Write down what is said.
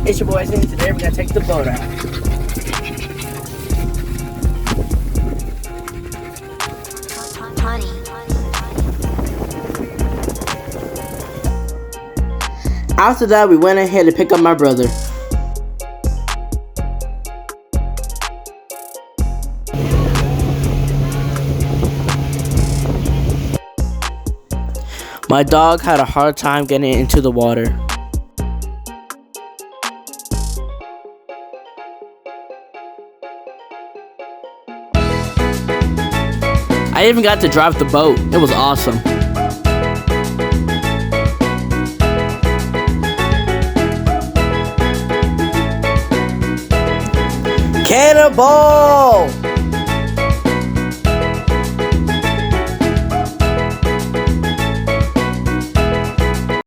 It's your boy Izzy, and today we're gonna take the boat out. After that, we went ahead to pick up my brother. My dog had a hard time getting into the water. I even got to drive the boat. It was awesome. Cannonball!